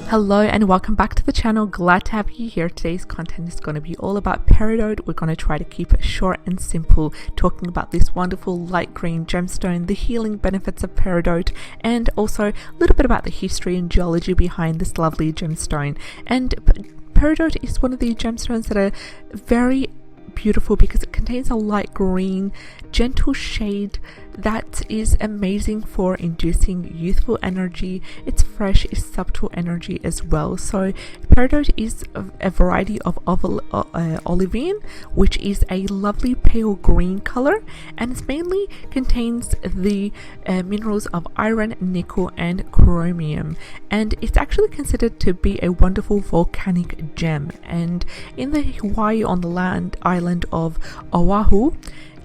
Hello and welcome back to the channel. Glad to have you here. Today's content is going to be all about peridot. We're going to try to keep it short and simple, talking about this wonderful light green gemstone, the healing benefits of peridot, and also a little bit about the history and geology behind this lovely gemstone. And peridot is one of the gemstones that are very beautiful because it contains a light green gentle shade that is amazing for inducing youthful energy. It's fresh, it's subtle energy as well. So peridot is a variety of olivine, which is a lovely pale green color, and it mainly contains the minerals of iron, nickel and chromium, and it's actually considered to be a wonderful volcanic gem. And in the Hawaii, on the island of Oahu,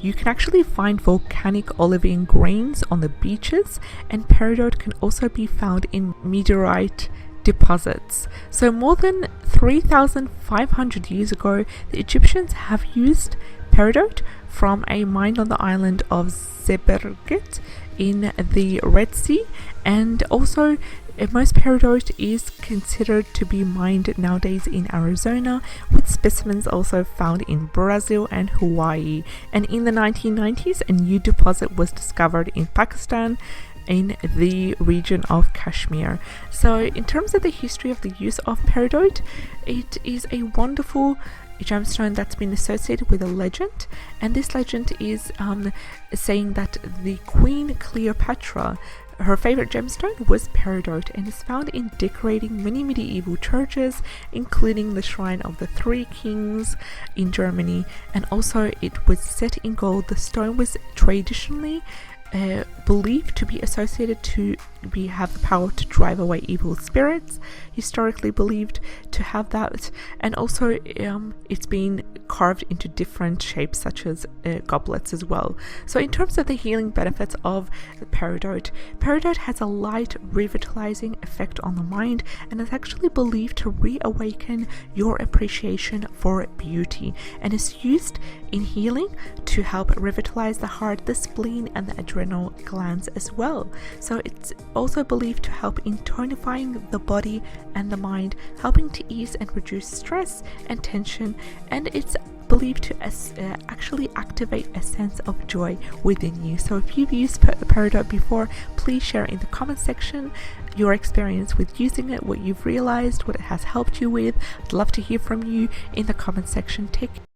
you can actually find volcanic olivine grains on the beaches, and peridot can also be found in meteorite deposits. So more than 3,500 years ago, the Egyptians have used peridot from a mine on the island of Zeberget in the Red Sea, and also most peridot is considered to be mined nowadays in Arizona, with specimens also found in Brazil and Hawaii. And in the 1990s, a new deposit was discovered in Pakistan in the region of Kashmir. So in terms of the history of the use of peridot, it is a wonderful gemstone that's been associated with a legend, and this legend is saying that the Queen Cleopatra, her favorite gemstone was peridot, and is found in decorating many medieval churches, including the Shrine of the Three Kings in Germany, and also it was set in gold. The stone was traditionally believed to be associated to have the power to drive away evil spirits, historically believed to have that, and also it's been carved into different shapes such as goblets as well. So in terms of the healing benefits of peridot has a light revitalizing effect on the mind, and is actually believed to reawaken your appreciation for beauty, and is used in healing to help revitalize the heart, the spleen and the adrenal glands as well. So it's also believed to help in tonifying the body and the mind, helping to ease and reduce stress and tension, and it's believed to actually activate a sense of joy within you. So if you've used peridot before, please share in the comment section your experience with using it, what you've realized, what it has helped you with. I'd love to hear from you in the comment section. Take